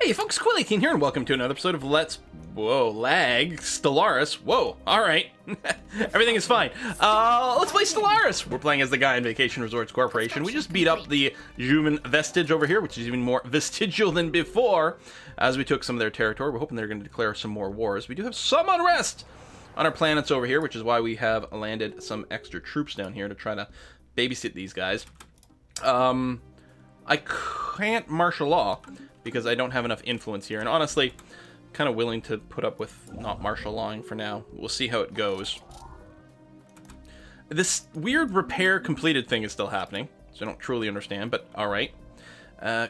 Hey folks, Quill18 here, and welcome to another episode of Stellaris. Whoa, alright. Everything is fine. Let's play Stellaris! We're playing as the Gaian Vacation Resorts Corporation. We just beat up the human vestige over here, which is even more vestigial than before, as we took some of their territory. We're hoping they're going to declare some more wars. We do have some unrest on our planets over here, which is why we have landed some extra troops down here to try to babysit these guys. I can't martial law because I don't have enough influence here, and honestly, kind of willing to put up with not martial lawing for now. We'll see how it goes. This weird repair completed thing is still happening, so I don't truly understand, but alright.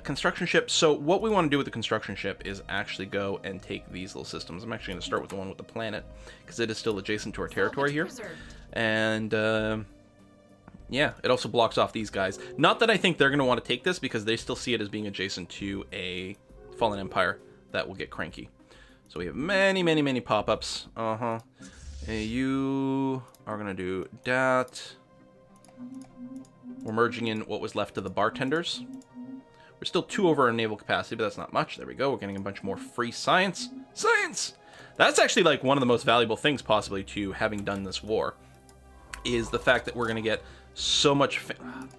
Construction ship. So what we want to do with the construction ship is actually go and take these little systems. I'm actually going to start with the one with the planet, because it is still adjacent to our territory here. And, yeah, it also blocks off these guys. Not that I think they're going to want to take this, because they still see it as being adjacent to a fallen empire that will get cranky. So we have many, many, many pop-ups. Hey, you are going to do that. We're merging in what was left of the bartenders. We're still 2 over our naval capacity, but that's not much. There we go. We're getting a bunch more free science. Science! That's actually like one of the most valuable things possibly to having done this war, is the fact that we're going to get so much...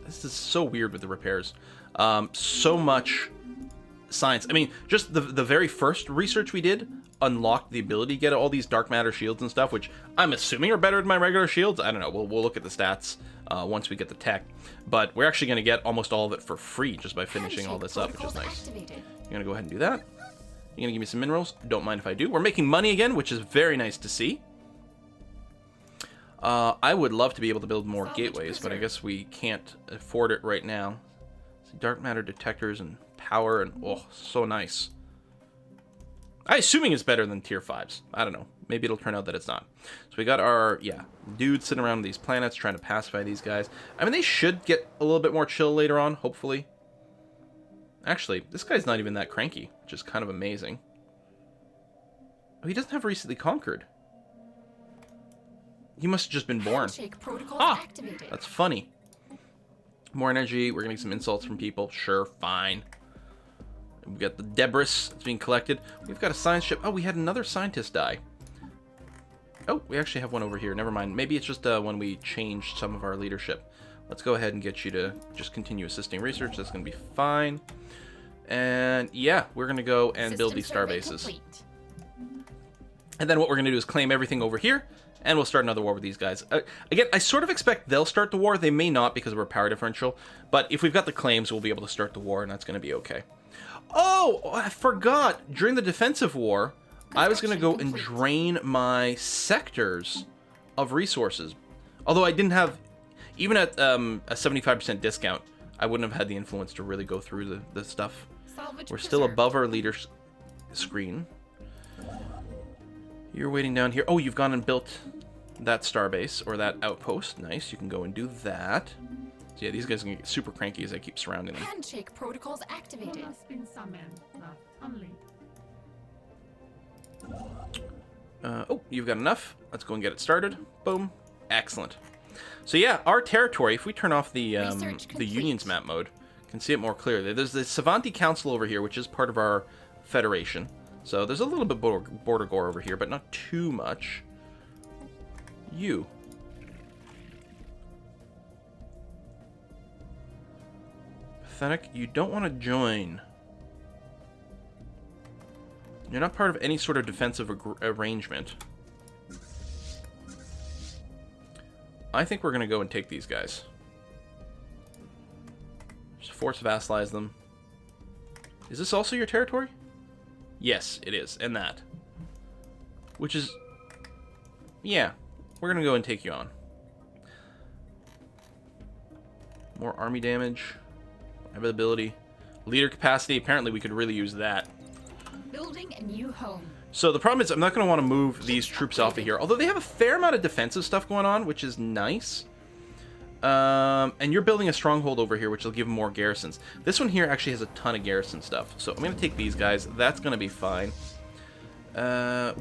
This is so weird with the repairs. So much science. I mean, just the very first research we did unlocked the ability to get all these dark matter shields and stuff, which I'm assuming are better than my regular shields. I don't know. We'll look at the stats once we get the tech. But we're actually going to get almost all of it for free just by finishing all this up, which is nice. You're going to go ahead and do that. You're going to give me some minerals. Don't mind if I do. We're making money again, which is very nice to see. I would love to be able to build more gateways, but I guess we can't afford it right now. See, dark matter detectors and power, and oh, so nice. I'm assuming it's better than tier 5s. I don't know. Maybe it'll turn out that it's not. So we got our, dudes sitting around these planets trying to pacify these guys. I mean, they should get a little bit more chill later on, hopefully. Actually, this guy's not even that cranky, which is kind of amazing. Oh, he doesn't have recently conquered. He must have just been born. Ah, that's funny. More energy. We're getting some insults from people. Sure, fine. We've got the debris that's being collected. We've got a science ship. Oh, we had another scientist die. Oh, we actually have one over here. Never mind. Maybe it's just when we changed some of our leadership. Let's go ahead and get you to just continue assisting research. That's going to be fine. And yeah, we're going to go and build these star bases. And then what we're going to do is claim everything over here. And we'll start another war with these guys. Again, I sort of expect they'll start the war. They may not because of our power differential. But if we've got the claims, we'll be able to start the war, and that's going to be okay. Oh, I forgot. During the defensive war, I was going to go and drain my sectors of resources. Although I didn't have... Even at a 75% discount, I wouldn't have had the influence to really go through the stuff. We're still above our leader's screen. You're waiting down here. Oh, you've gone and built that starbase, or that outpost. Nice, you can go and do that. So yeah, these guys are going to get super cranky as I keep surrounding them. Handshake protocols activated. Oh, you've got enough. Let's go and get it started. Boom. Excellent. So yeah, our territory, if we turn off the Union's map mode, can see it more clearly. There's the Savanti Council over here, which is part of our Federation. So there's a little bit border gore over here, but not too much. You. Pathetic, you don't want to join. You're not part of any sort of defensive arrangement. I think we're going to go and take these guys. Just force vassalize them. Is this also your territory? Yes, it is, and that. Which is... Yeah, we're going to go and take you on. More army damage. Availability. Leader capacity, apparently we could really use that. Building a new home. So the problem is I'm not going to want to move these troops off of here. Although they have a fair amount of defensive stuff going on, which is nice. And you're building a stronghold over here, which will give them more garrisons. This one here actually has a ton of garrison stuff. So I'm going to take these guys. That's going to be fine.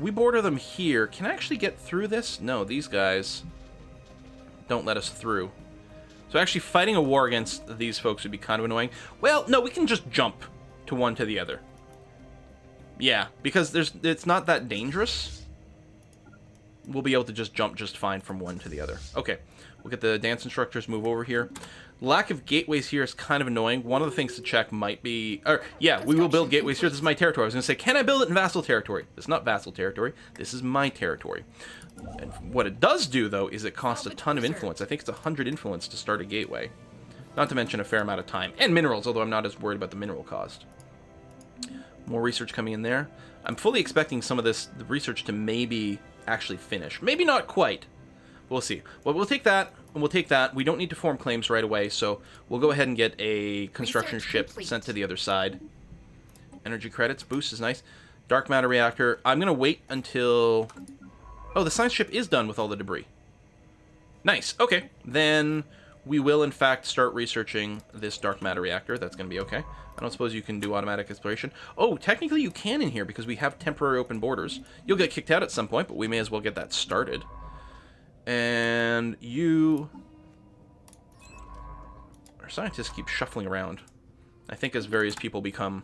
We border them here. Can I actually get through this? No, these guys don't let us through. So actually fighting a war against these folks would be kind of annoying. Well, no, we can just jump to one to the other. Yeah, because it's not that dangerous. We'll be able to just jump just fine from one to the other. Okay, we'll get the dance instructors move over here. Lack of gateways here is kind of annoying. One of the things to check might be... yeah, we will build gateways here. This is my territory. I was going to say, can I build it in vassal territory? This is not vassal territory. This is my territory. And what it does do, though, is it costs a ton of influence. I think it's 100 influence to start a gateway. Not to mention a fair amount of time. And minerals, although I'm not as worried about the mineral cost. More research coming in there. I'm fully expecting some of the research to maybe actually finish. Maybe not quite. We'll see. Well, we'll take that, and we'll take that. We don't need to form claims right away, so we'll go ahead and get a construction ship sent to the other side. Energy credits. Boost is nice. Dark matter reactor. I'm going to wait until... Oh, the science ship is done with all the debris. Nice. Okay. Then we will, in fact, start researching this dark matter reactor. That's going to be okay. I don't suppose you can do automatic exploration. Oh, technically you can in here because we have temporary open borders. You'll get kicked out at some point, but we may as well get that started. And you... Our scientists keep shuffling around. I think as various people become,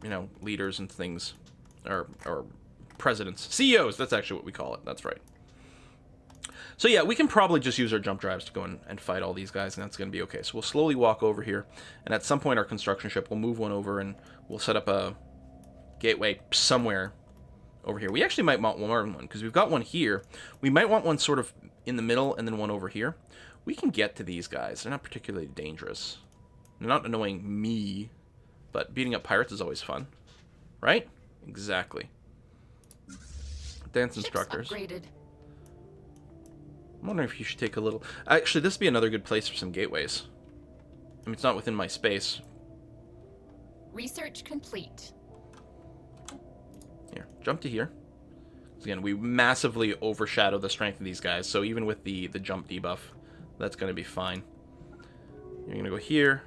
you know, leaders and things, or presidents. CEOs, that's actually what we call it. That's right. So yeah, we can probably just use our jump drives to go and fight all these guys, and that's going to be okay. So we'll slowly walk over here, and at some point our construction ship will move one over, and we'll set up a gateway somewhere over here. We actually might want more than one, because we've got one here. We might want one sort of in the middle, and then one over here. We can get to these guys. They're not particularly dangerous. They're not annoying me, but beating up pirates is always fun. Right? Exactly. Dance instructors. Upgraded. I'm wondering if you should take a little... Actually, this would be another good place for some gateways. I mean, it's not within my space. Research complete. Here, jump to here. Again, we massively overshadow the strength of these guys, so even with the jump debuff, that's going to be fine. You're going to go here,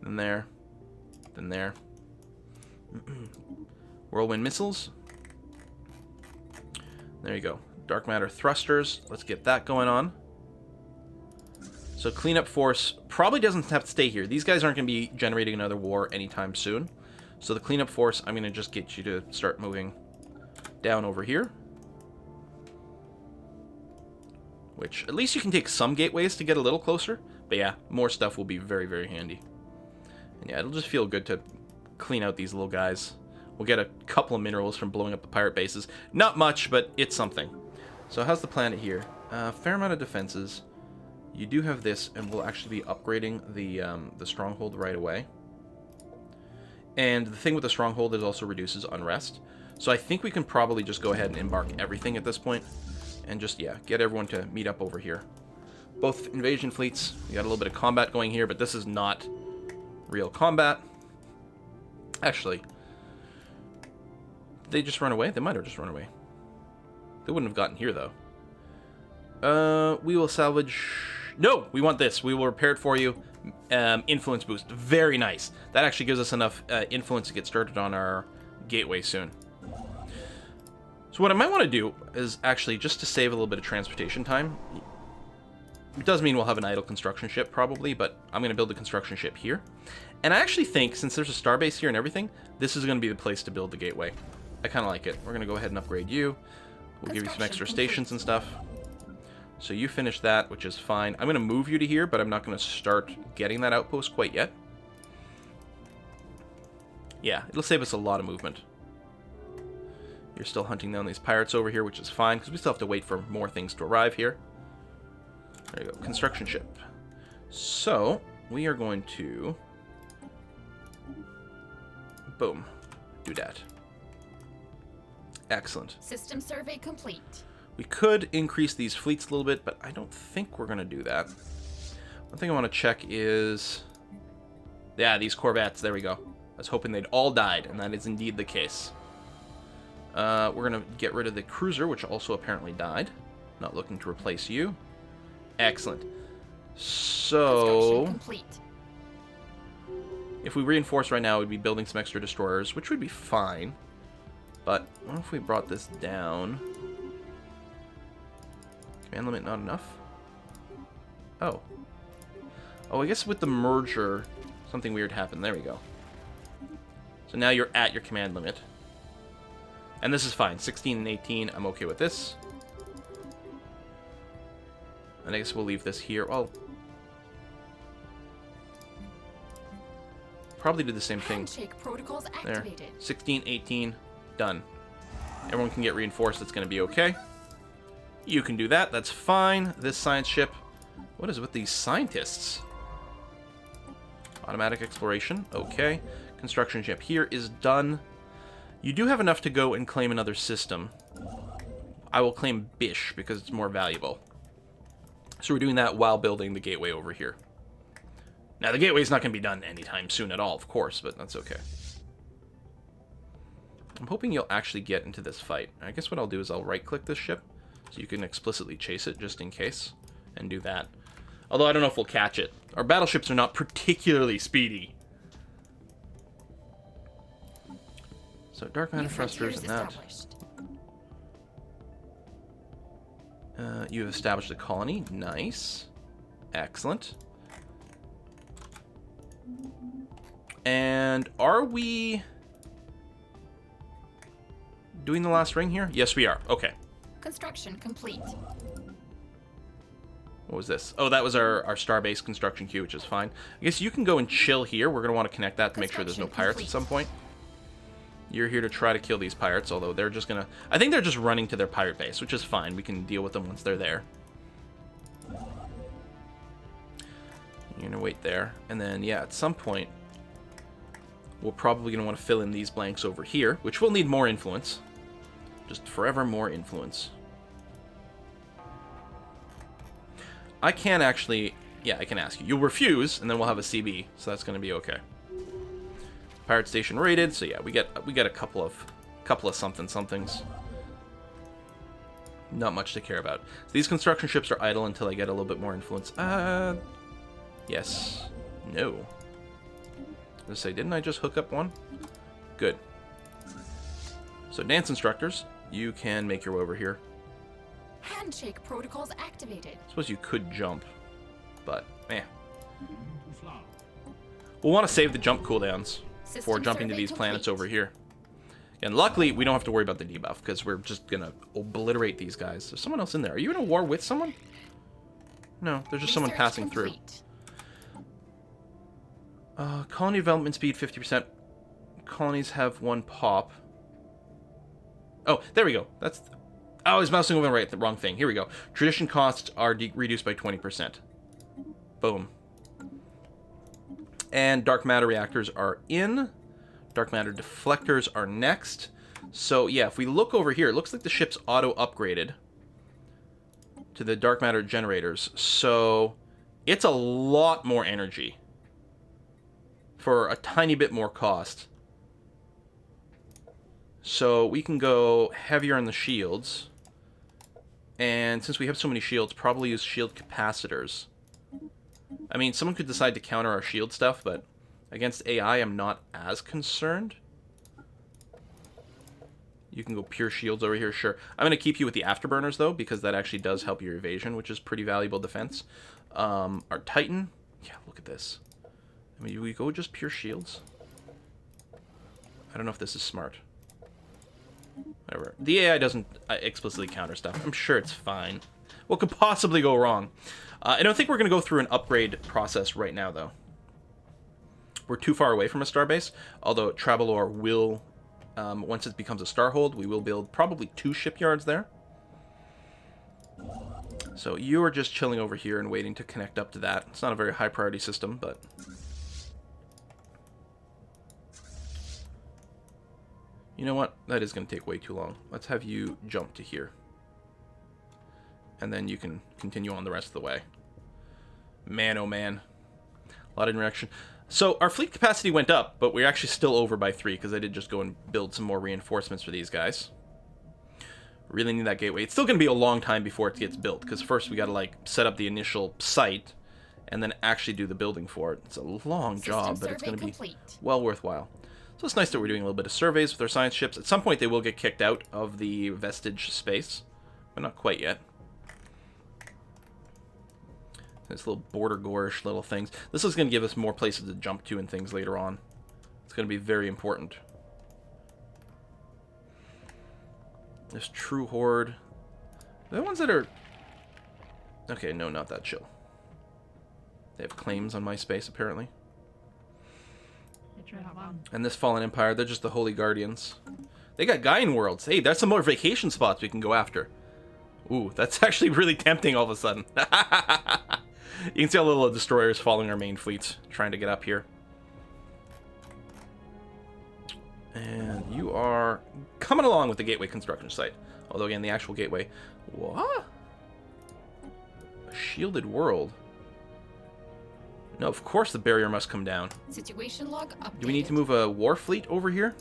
then there, then there. Whirlwind missiles. There you go. Dark matter thrusters. Let's get that going on. So cleanup force probably doesn't have to stay here. These guys aren't going to be generating another war anytime soon. So the cleanup force, I'm going to just get you to start moving down over here. Which, at least you can take some gateways to get a little closer. But yeah, more stuff will be very, very handy. And yeah, it'll just feel good to clean out these little guys. We'll get a couple of minerals from blowing up the pirate bases. Not much, but it's something. So how's the planet here? Fair amount of defenses. You do have this, and we'll actually be upgrading the stronghold right away. And the thing with the stronghold is it also reduces unrest. So I think we can probably just go ahead and embark everything at this point. And just, yeah, get everyone to meet up over here. Both invasion fleets. We got a little bit of combat going here, but this is not real combat. Actually, did they just run away? They might have just run away. They wouldn't have gotten here, though. We will salvage... No! We want this. We will repair it for you. Influence boost. Very nice. That actually gives us enough influence to get started on our gateway soon. So what I might want to do is actually, just to save a little bit of transportation time... It does mean we'll have an idle construction ship, probably, but I'm going to build a construction ship here. And I actually think, since there's a starbase here and everything, this is going to be the place to build the gateway. I kind of like it. We're going to go ahead and upgrade you. We'll give you some extra stations and stuff. So you finish that, which is fine. I'm going to move you to here, but I'm not going to start getting that outpost quite yet. Yeah, it'll save us a lot of movement. You're still hunting down these pirates over here, which is fine, because we still have to wait for more things to arrive here. There you go, construction ship. So, we are going to... Boom. Do that. Excellent. System survey complete. We could increase these fleets a little bit, but I don't think we're going to do that. One thing I want to check is... Yeah, these corvettes. There we go. I was hoping they'd all died, and that is indeed the case. We're going to get rid of the cruiser, which also apparently died. Not looking to replace you. Excellent. So... If we reinforce right now, we'd be building some extra destroyers, which would be fine. But what if we brought this down? Command limit not enough? Oh. Oh, I guess with the merger, something weird happened. There we go. So now you're at your command limit. And this is fine. 16 and 18, I'm okay with this. And I guess we'll leave this here. Well, probably do the same thing. Handshake protocols There. activated. 16, 18, done. Everyone can get reinforced. It's going to be okay. You can do that. That's fine. This science ship. What is it with these scientists? Automatic exploration. Okay. Construction ship here is done. You do have enough to go and claim another system. I will claim Bish because it's more valuable. So we're doing that while building the gateway over here. Now, the gateway's not going to be done anytime soon at all, of course, but that's okay. I'm hoping you'll actually get into this fight. I guess what I'll do is I'll right-click this ship, so you can explicitly chase it, just in case, and do that. Although I don't know if we'll catch it. Our battleships are not particularly speedy. So, dark matter thrusters and that. You have established a colony. Nice. Excellent. And are we doing the last ring here? Yes, we are. Okay. Construction complete. What was this? Oh, that was our starbase construction queue, which is fine. I guess you can go and chill here. We're going to want to connect that to make sure there's no pirates at some point. You're here to try to kill these pirates, although they're just going to... I think they're just running to their pirate base, which is fine. We can deal with them once they're there. You're going to wait there. And then, yeah, at some point, we're probably going to want to fill in these blanks over here, which will need more influence. Just forever more influence. I can actually... Yeah, I can ask you. You'll refuse, and then we'll have a CB, so that's going to be okay. Pirate station rated, so yeah, we get a couple of somethings. Not much to care about. So these construction ships are idle until I get a little bit more influence. Yes. No. Let's say, didn't I just hook up one? Good. So dance instructors, you can make your way over here. Handshake protocols activated. I suppose you could jump, but we'll want to save the jump cooldowns before jumping to these planets over here. And luckily, we don't have to worry about the debuff, because we're just going to obliterate these guys. There's someone else in there. Are you in a war with someone? No, there's just someone passing through. Colony development speed, 50%. Colonies have 1 pop. Oh, there we go. That's... Oh, I was mousing over the wrong thing. Here we go. Tradition costs are reduced by 20%. Boom. And dark matter reactors are in. Dark matter deflectors are next. So, yeah, if we look over here, it looks like the ship's auto-upgraded to the dark matter generators. So, it's a lot more energy for a tiny bit more cost. So, we can go heavier on the shields. And since we have so many shields, probably use shield capacitors. I mean, someone could decide to counter our shield stuff, but against AI, I'm not as concerned. You can go pure shields over here, sure. I'm going to keep you with the afterburners, though, because that actually does help your evasion, which is pretty valuable defense. Our Titan, yeah, look at this. I mean, we go just pure shields? I don't know if this is smart. Whatever. The AI doesn't explicitly counter stuff. I'm sure it's fine. What could possibly go wrong? I don't think we're going to go through an upgrade process right now, though. We're too far away from a starbase, although Travelor will, once it becomes a starhold, we will build probably 2 shipyards there. So you are just chilling over here and waiting to connect up to that. It's not a very high priority system, but... You know what? That is going to take way too long. Let's have you jump to here. And then you can continue on the rest of the way. Man, oh man. A lot of interaction. So, our fleet capacity went up, but we're actually still over by 3, because I did just go and build some more reinforcements for these guys. Really need that gateway. It's still going to be a long time before it gets built, because first we got to, like, set up the initial site, and then actually do the building for it. It's a long job, but it's going to be well worthwhile. So it's nice that we're doing a little bit of surveys with our science ships. At some point, they will get kicked out of the vestige space, but not quite yet. This little border gorish little things. This is going to give us more places to jump to and things later on. It's going to be very important. There's True Horde. The ones that are... Okay, no, not that chill. They have claims on my space, apparently. And this Fallen Empire, they're just the Holy Guardians. They got Gaian worlds. Hey, there's some more vacation spots we can go after. Ooh, that's actually really tempting all of a sudden. You can see all the little destroyers following our main fleets, trying to get up here. And you are coming along with the gateway construction site. Although, again, the actual gateway... What? A shielded world? No, of course the barrier must come down. Situation log updated. Do we need to move a war fleet over here?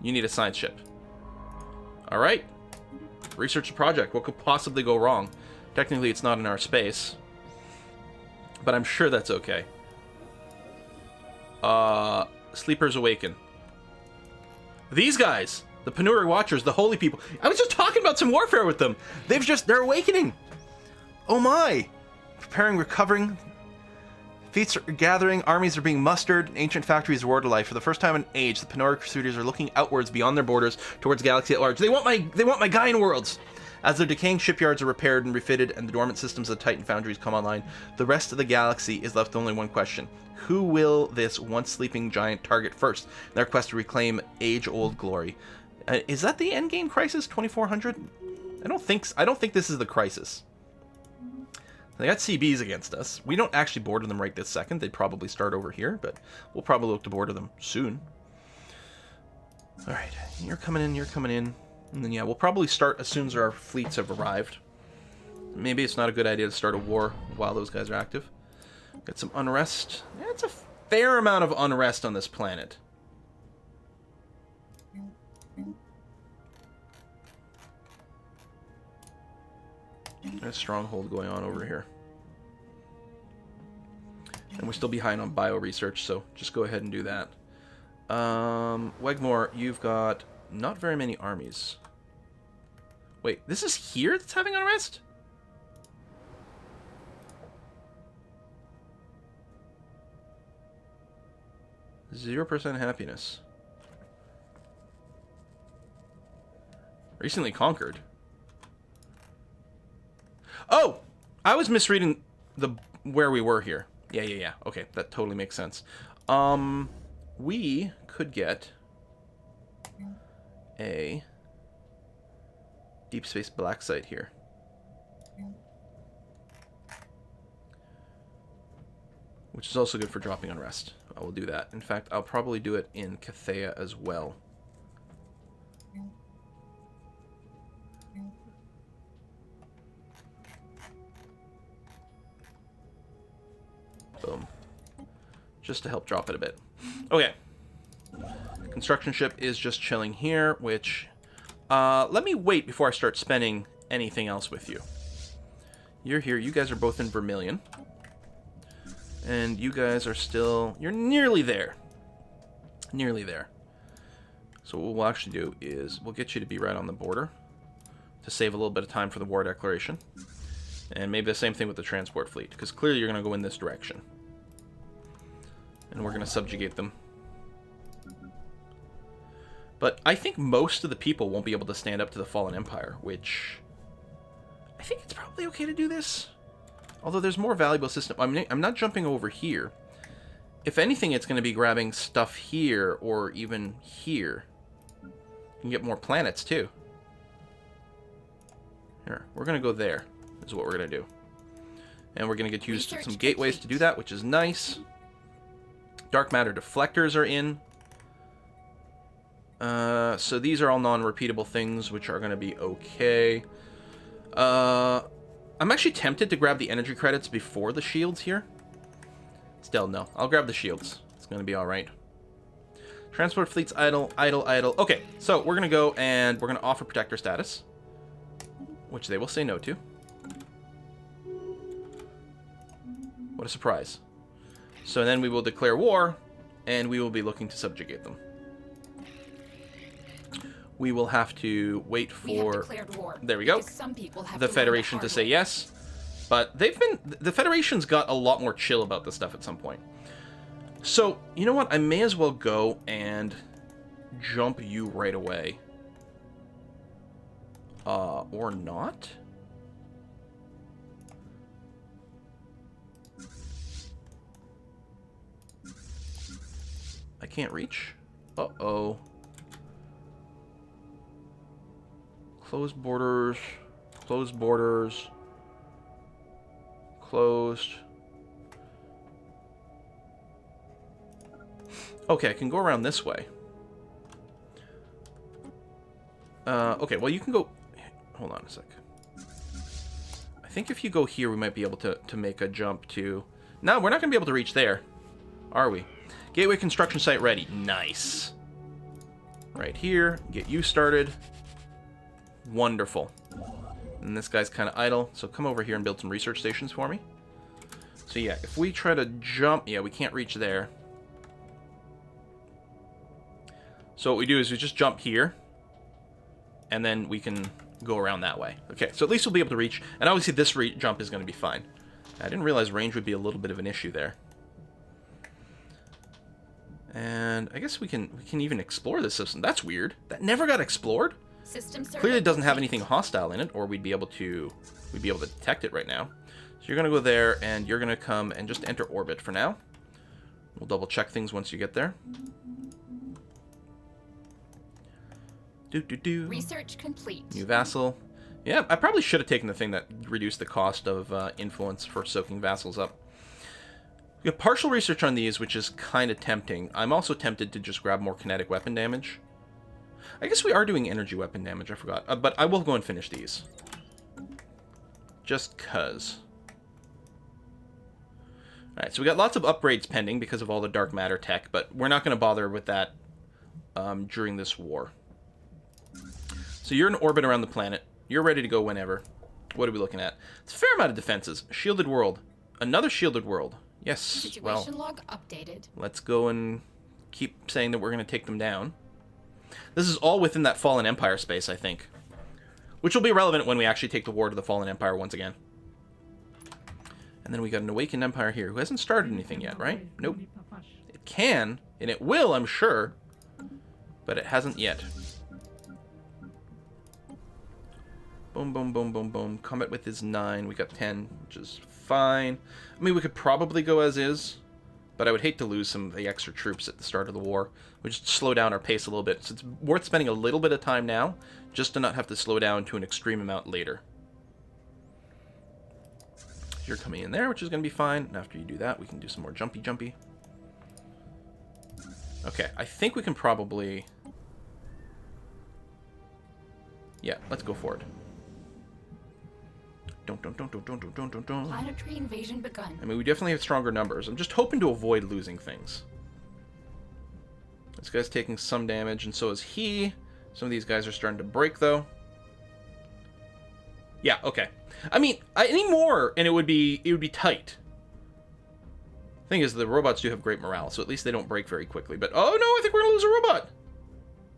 You need a science ship. Alright. Research the project. What could possibly go wrong? Technically, it's not in our space. But I'm sure that's okay. Sleepers Awaken. These guys! The Penuri Watchers, the Holy People. I was just talking about some warfare with them. They're awakening. Oh my. Preparing, recovering. Fleets are gathering, armies are being mustered, ancient factories roar to life. For the first time in age, the Penuri Crusaders are looking outwards beyond their borders towards the galaxy at large. They want my Gaian worlds! As their decaying shipyards are repaired and refitted and the dormant systems of Titan foundries come online, the rest of the galaxy is left with only one question. Who will this once sleeping giant target first in their quest to reclaim age-old glory? Is that the endgame crisis, 2400? I don't think this is the crisis. They got CBs against us. We don't actually border them right this second. They'd probably start over here, but we'll probably look to border them soon. Alright, you're coming in. And then, yeah, we'll probably start as soon as our fleets have arrived. Maybe it's not a good idea to start a war while those guys are active. Got some unrest. Yeah, it's a fair amount of unrest on this planet. There's a stronghold going on over here. And we're still behind on bio research, so just go ahead and do that. Wegmore, you've got not very many armies. Wait, this is here that's having unrest? %0 happiness. Recently conquered. Oh! I was misreading where we were here. Yeah. Okay, that totally makes sense. We could get a deep space black site here. Which is also good for dropping unrest. I will do that. In fact, I'll probably do it in Cathea as well. Boom. Just to help drop it a bit. Okay. Construction ship is just chilling here, which... let me wait before I start spending anything else with you. You're here. You guys are both in Vermilion. And you guys are still... You're nearly there. Nearly there. So what we'll actually do is we'll get you to be right on the border to save a little bit of time for the war declaration. And maybe the same thing with the transport fleet, because clearly you're going to go in this direction. And we're going to subjugate them. But I think most of the people won't be able to stand up to the Fallen Empire, which... I think it's probably okay to do this. Although there's more valuable system. I'm not jumping over here. If anything, it's going to be grabbing stuff here or even here. You can get more planets, too. Here, we're going to go there, is what we're going to do. And we're going to get used to some gateways to do that, which is nice. Dark matter deflectors are in. So these are all non-repeatable things, which are going to be okay. I'm actually tempted to grab the energy credits before the shields here. Still, no. I'll grab the shields. It's going to be alright. Transport fleets idle. Okay, so we're going to go and we're going to offer protector status, which they will say no to. What a surprise. So then we will declare war, and we will be looking to subjugate them. We will have to wait for... war, there we go. Some people have the Federation to say yes. But the Federation's got a lot more chill about this stuff at some point. So, you know what? I may as well go and jump you right away. Or not? I can't reach? Uh-oh. Closed borders. Closed borders. Closed. Okay, I can go around this way. Okay, well, you can go... Hold on a sec. I think if you go here, we might be able to make a jump to... No, we're not going to be able to reach there. Are we? Gateway construction site ready. Nice. Right here. Get you started. Wonderful. And this guy's kind of idle, so come over here and build some research stations for me. So yeah, if we try to jump... Yeah, we can't reach there. So what we do is we just jump here, and then we can go around that way. Okay, so at least we'll be able to reach, and obviously this jump is going to be fine. I didn't realize range would be a little bit of an issue there. And I guess we can even explore this system. That's weird. That never got explored? Clearly it doesn't have anything hostile in it, or we'd be able to detect it right now. So you're going to go there, and you're going to come and just enter orbit for now. We'll double check things once you get there. Research complete. New vassal. Yeah, I probably should have taken the thing that reduced the cost of influence for soaking vassals up. We have partial research on these, which is kind of tempting. I'm also tempted to just grab more kinetic weapon damage. I guess we are doing energy weapon damage, I forgot. But I will go and finish these. Just cuz. Alright, so we got lots of upgrades pending because of all the dark matter tech, but we're not going to bother with that during this war. So you're in orbit around the planet. You're ready to go whenever. What are we looking at? It's a fair amount of defenses. Shielded world. Another shielded world. Yes, Situation log updated. Let's go and keep saying that we're going to take them down. This is all within that Fallen Empire space, I think. Which will be relevant when we actually take the war to the Fallen Empire once again. And then we got an Awakened Empire here who hasn't started anything yet, right? Nope. It can, and it will, I'm sure. But it hasn't yet. Boom, boom, boom, boom, boom. Combat width is 9. We got 10, which is fine. I mean, we could probably go as is, but I would hate to lose some of the extra troops at the start of the war. We just slow down our pace a little bit. So it's worth spending a little bit of time now, just to not have to slow down to an extreme amount later. You're coming in there, which is going to be fine. And after you do that, we can do some more jumpy. Okay, I think we can probably... Yeah, let's go for it. Don't. Planetary invasion begun. I mean, we definitely have stronger numbers. I'm just hoping to avoid losing things. This guy's taking some damage, and so is he. Some of these guys are starting to break, though. Yeah, okay. I mean, any more, and it would be tight. Thing is, the robots do have great morale, so at least they don't break very quickly. But, oh no, I think we're gonna lose a robot.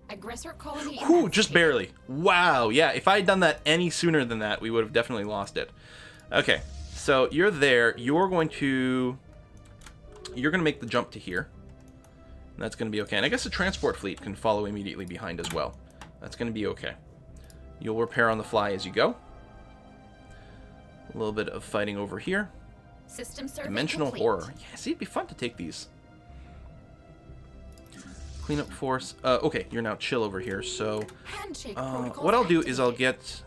Aggressor colony. Whew, just barely. Wow, yeah, if I had done that any sooner than that, we would have definitely lost it. Okay, so you're there. You're going to make the jump to here. And that's going to be okay. And I guess the transport fleet can follow immediately behind as well. That's going to be okay. You'll repair on the fly as you go. A little bit of fighting over here. System survey Dimensional complete. horror. Yeah, see, it'd be fun to take these. Cleanup force. Okay, you're now chill over here, so... Handshake what I'll do is I'll get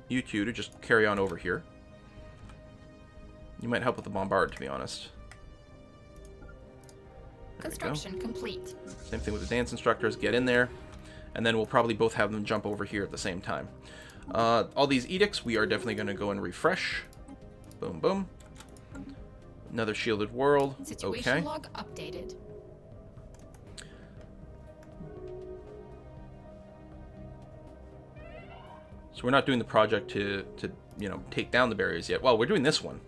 you two to just carry on over here. You might help with the bombard, to be honest. There Construction complete. Same thing with the dance instructors. Get in there. And then we'll probably both have them jump over here at the same time. All these edicts, we are definitely going to go and refresh. Boom, boom. Another shielded world. Situation Okay. log updated. So we're not doing the project to take down the barriers yet. Well, we're doing this one.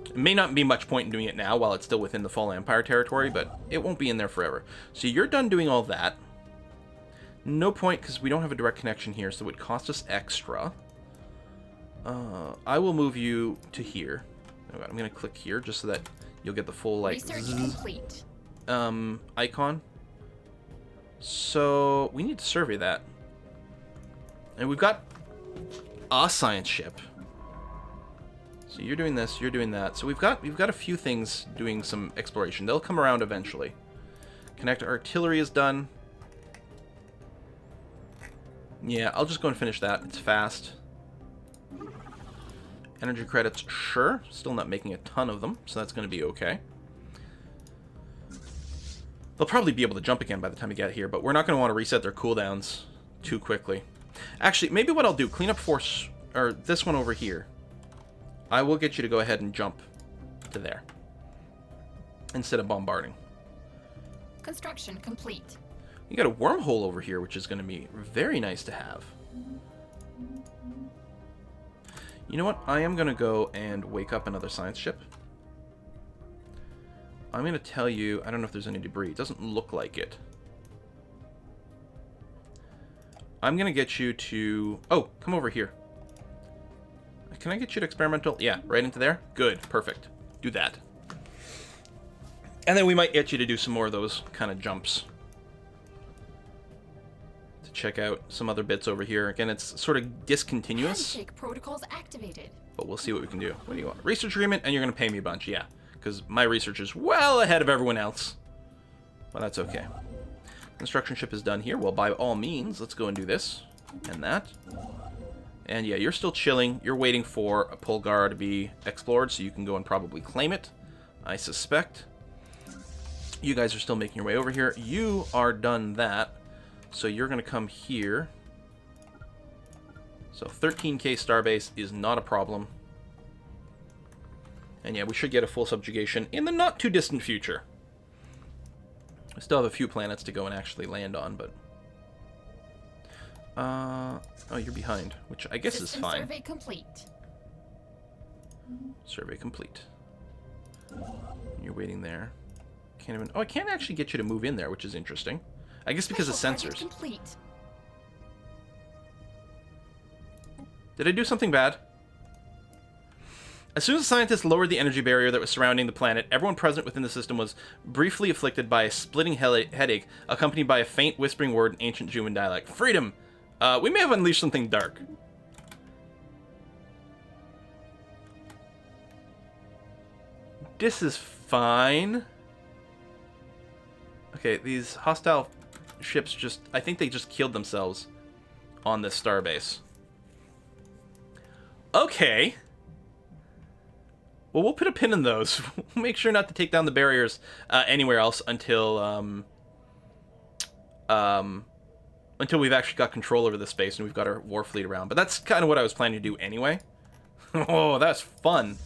It may not be much point in doing it now while it's still within the Fallen Empire territory, but it won't be in there forever. So you're done doing all that. No point, because we don't have a direct connection here, so it would cost us extra. I will move you to here. I'm going to click here just so that You'll get the full, like, Research complete. icon. So, we need to survey that. And we've got a science ship. So you're doing this, you're doing that. So we've got a few things doing some exploration. They'll come around eventually. Connect artillery is done. Yeah, I'll just go and finish that. It's fast. Energy credits, sure. Still not making a ton of them, so that's going to be okay. They'll probably be able to jump again by the time we get here, but we're not going to want to reset their cooldowns too quickly. Actually, maybe what I'll do, clean up force, or this one over here. I will get you to go ahead and jump to there instead of bombarding. Construction complete. You got a wormhole over here, which is going to be very nice to have. You know what? I am going to go and wake up another science ship. I'm going to tell you, I don't know if there's any debris. It doesn't look like it. I'm going to get you to... Oh, come over here. Can I get you to experimental? Yeah, right into there? Good, perfect. Do that. And then we might get you to do some more of those kind of jumps. To check out some other bits over here. Again, it's sort of discontinuous. Handshake protocols activated. But we'll see what we can do. What do you want? Research agreement, and you're going to pay me a bunch, yeah. Because my research is well ahead of everyone else. Well, that's okay. Construction ship is done here. Well, by all means, let's go and do this. And that. And yeah, you're still chilling. You're waiting for a Pulgar to be explored, so you can go and probably claim it, I suspect. You guys are still making your way over here. You are done that. So you're going to come here. So 13k starbase is not a problem. And yeah, we should get a full subjugation in the not too distant future. I still have a few planets to go and actually land on, but... oh, you're behind, which I guess is fine. Survey complete. Survey complete. You're waiting there. Can't even... Oh, I can't actually get you to move in there, which is interesting. I guess because of sensors. Complete. Did I do something bad? As soon as the scientists lowered the energy barrier that was surrounding the planet, everyone present within the system was briefly afflicted by a splitting headache, accompanied by a faint whispering word in ancient Juman dialect. Freedom! We may have unleashed something dark. This is fine. Okay, these hostile ships just... I think they just killed themselves on this starbase. Okay. Well, we'll put a pin in those. We'll make sure not to take down the barriers anywhere else until we've actually got control over the space and we've got our war fleet around. But that's kind of what I was planning to do anyway. Oh, that's fun.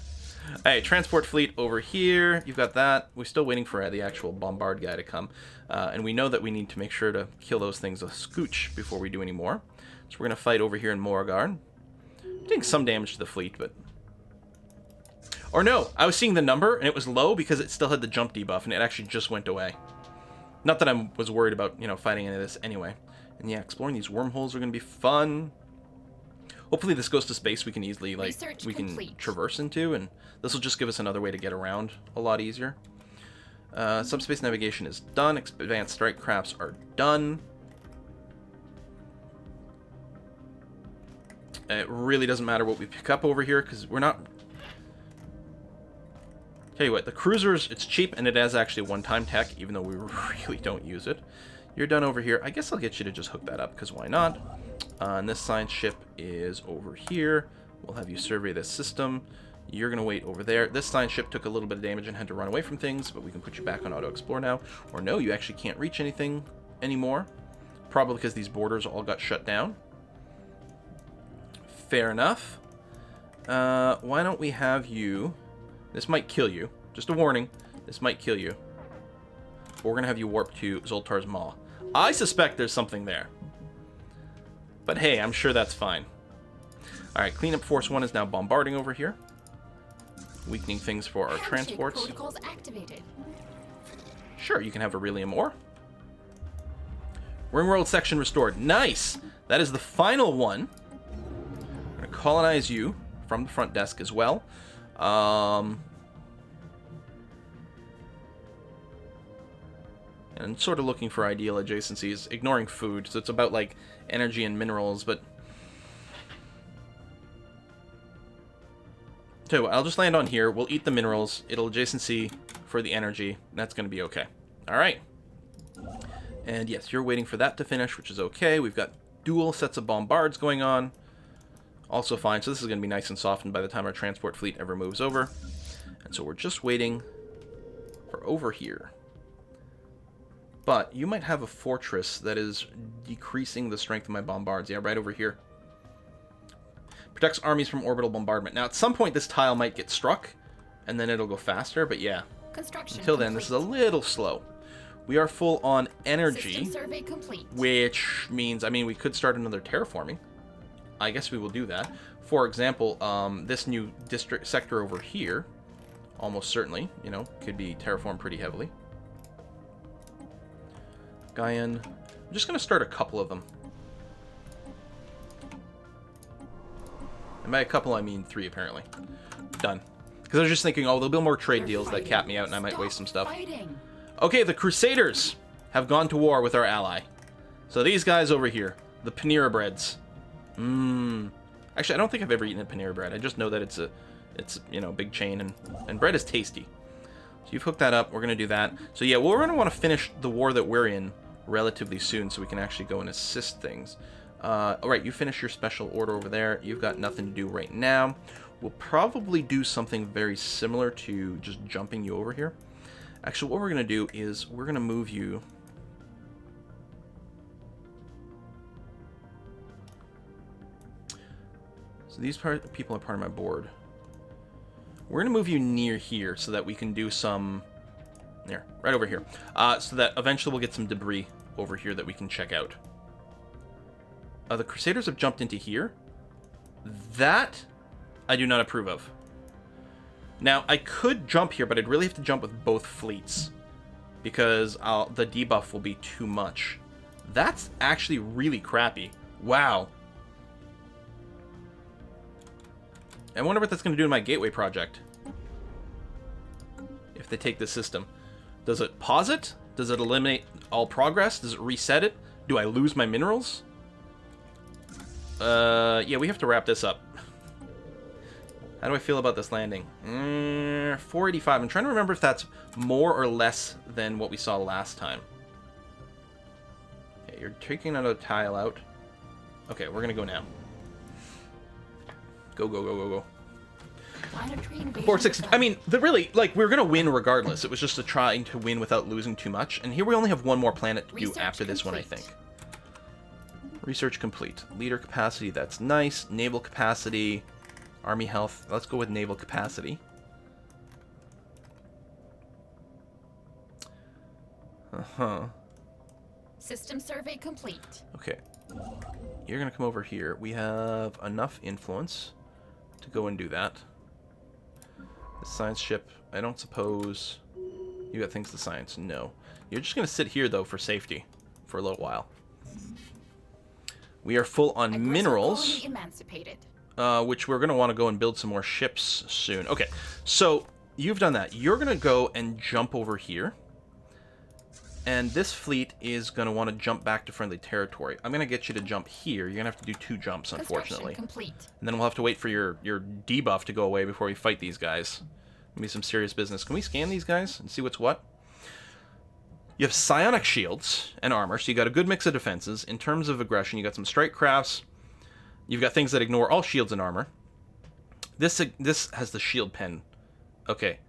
Hey, transport fleet over here. You've got that. We're still waiting for the actual bombard guy to come. And we know that we need to make sure to kill those things a scooch before we do any more. So we're going to fight over here in Moragard. Doing some damage to the fleet, but... Or no, I was seeing the number, and it was low because it still had the jump debuff, and it actually just went away. Not that I was worried about, you know, fighting any of this anyway. And yeah, exploring these wormholes are going to be fun. Hopefully this goes to space we can easily, like, we can traverse into, and this will just give us another way to get around a lot easier. Subspace navigation is done. Advanced strike crafts are done. It really doesn't matter what we pick up over here, because we're not... Tell you what, the cruisers, it's cheap, and it has actually one-time tech, even though we really don't use it. You're done over here. I guess I'll get you to just hook that up, because why not? And this science ship is over here. We'll have you survey this system. You're going to wait over there. This science ship took a little bit of damage and had to run away from things, but we can put you back on auto-explore now. Or no, you actually can't reach anything anymore. Probably because these borders all got shut down. Fair enough. Why don't we have you... This might kill you. Just a warning. This might kill you. But we're going to have you warp to Zoltar's Maw. I suspect there's something there. But hey, I'm sure that's fine. Alright, Cleanup Force 1 is now bombarding over here. Weakening things for our transports. Protocols activated. Sure, you can have Aurelium ore. Ringworld section restored. Nice! That is the final one. I'm going to colonize you from the front desk as well. And sort of looking for ideal adjacencies, ignoring food. So it's about, like, energy and minerals, but... Tell you what, I'll just land on here. We'll eat the minerals. It'll adjacency for the energy. That's going to be okay. Alright. And yes, you're waiting for that to finish, which is okay. We've got dual sets of bombards going on. Also fine. So this is going to be nice and softened by the time our transport fleet ever moves over. And so we're just waiting for over here. But you might have a fortress that is decreasing the strength of my bombards. Yeah, right over here. Protects armies from orbital bombardment. Now, at some point, this tile might get struck, and then it'll go faster. But yeah, until then, this is a little slow. We are full on energy, System survey complete. which means, I mean, we could start another terraforming. I guess we will do that. For example, this new district sector over here, almost certainly, you know, could be terraformed pretty heavily. Gaian. I'm just going to start a couple of them. And by a couple, I mean 3, apparently. Done. Because I was just thinking, oh, there'll be more trade deals that cap me out, and I might waste some stuff. Okay, the Crusaders have gone to war with our ally. So these guys over here, the Panera Breads. Actually, I don't think I've ever eaten a Panera Bread. I just know that it's you know, a big chain, and bread is tasty. So you've hooked that up. We're going to do that. So yeah, we're going to want to finish the war that we're in relatively soon so we can actually go and assist things. Alright, you finish your special order over there. You've got nothing to do right now. We'll probably do something very similar to just jumping you over here. Actually, what we're going to do is we're going to move you... So these people are part of my board. We're going to move you near here so that we can do some... There, right over here. So that eventually we'll get some debris over here that we can check out. The Crusaders have jumped into here. That I do not approve of. Now, I could jump here, but I'd really have to jump with both fleets. Because the debuff will be too much. That's actually really crappy. Wow. I wonder what that's going to do to my gateway project. If they take this system. Does it pause it? Does it eliminate all progress? Does it reset it? Do I lose my minerals? Yeah, we have to wrap this up. How do I feel about this landing? 485. I'm trying to remember if that's more or less than what we saw last time. Okay, you're taking another tile out. Okay, we're gonna go now. Go, go, go, go, go. 460. I mean, really, like, we were gonna win regardless. It was just trying to win without losing too much. And here we only have one more planet to do after this one, I think. Research complete. Leader capacity, that's nice. Naval capacity. Army health. Let's go with naval capacity. System survey complete. Okay. You're going to come over here. We have enough influence to go and do that. The science ship, I don't suppose... You got things to science? No. You're just going to sit here, though, for safety. For a little while. We are full on minerals. Emancipated. Which we're going to want to go and build some more ships soon. Okay, so you've done that. You're going to go and jump over here. And this fleet is going to want to jump back to friendly territory. I'm going to get you to jump here. You're going to have to do 2 jumps, unfortunately. Complete. And then we'll have to wait for your debuff to go away before we fight these guys. It'll be some serious business. Can we scan these guys and see what's what? You have psionic shields and armor, so you got a good mix of defenses. In terms of aggression, you got some strike crafts. You've got things that ignore all shields and armor. This has the shield pen. Okay.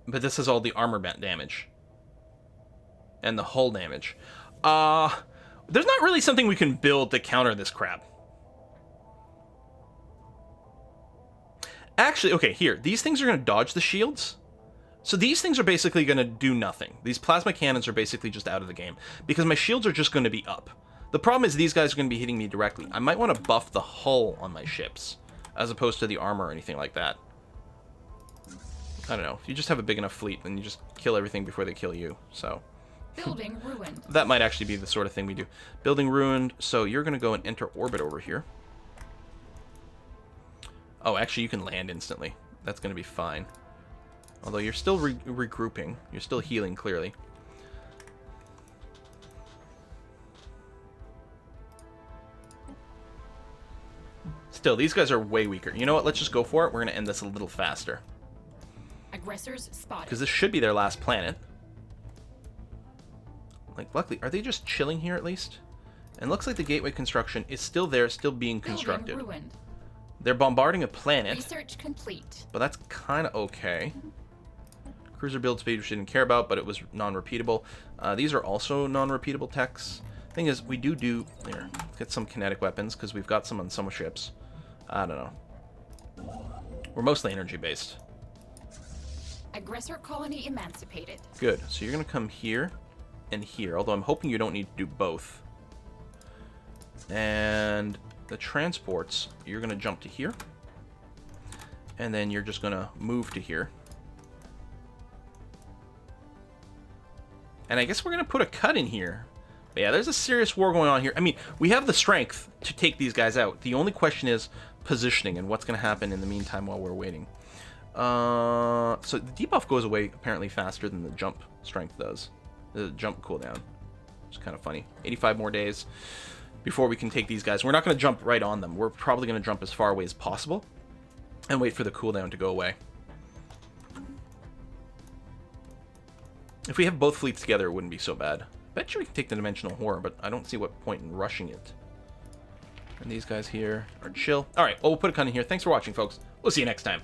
But this has all the armor damage. And the hull damage. There's not really something we can build to counter this crap. Actually, okay, here. These things are going to dodge the shields. So these things are basically going to do nothing. These plasma cannons are basically just out of the game. Because my shields are just going to be up. The problem is these guys are going to be hitting me directly. I might want to buff the hull on my ships. As opposed to the armor or anything like that. I don't know. If you just have a big enough fleet, then you just kill everything before they kill you. So... Building ruined. That might actually be the sort of thing we do. Building ruined. So you're going to go and enter orbit over here. Oh, actually you can land instantly. That's going to be fine. Although you're still regrouping. You're still healing, clearly. Still, these guys are way weaker. You know what? Let's just go for it. We're going to end this a little faster. Aggressors spotted. Because this should be their last planet. Like, luckily, are they just chilling here at least? And looks like the gateway construction is still there, still being constructed. Building ruined. They're bombarding a planet. Research complete. But that's kind of okay. Cruiser build speed, which we didn't care about, but it was non-repeatable. These are also non-repeatable techs. Thing is, we do... Here, get some kinetic weapons, because we've got some on some ships. I don't know. We're mostly energy-based. Aggressor colony emancipated. Good. So you're going to come here and here, although I'm hoping you don't need to do both. And the transports, you're going to jump to here. And then you're just going to move to here. And I guess we're going to put a cut in here. But yeah, there's a serious war going on here. I mean, we have the strength to take these guys out. The only question is positioning and what's going to happen in the meantime while we're waiting. So the debuff goes away apparently faster than the jump strength does. The jump cooldown. It's kind of funny. 85 more days before we can take these guys. We're not going to jump right on them. We're probably going to jump as far away as possible and wait for the cooldown to go away. If we have both fleets together, it wouldn't be so bad. Bet you we can take the Dimensional Horror, but I don't see what point in rushing it. And these guys here are chill. Alright, well, we'll put a cut in here. Thanks for watching, folks. We'll see you next time.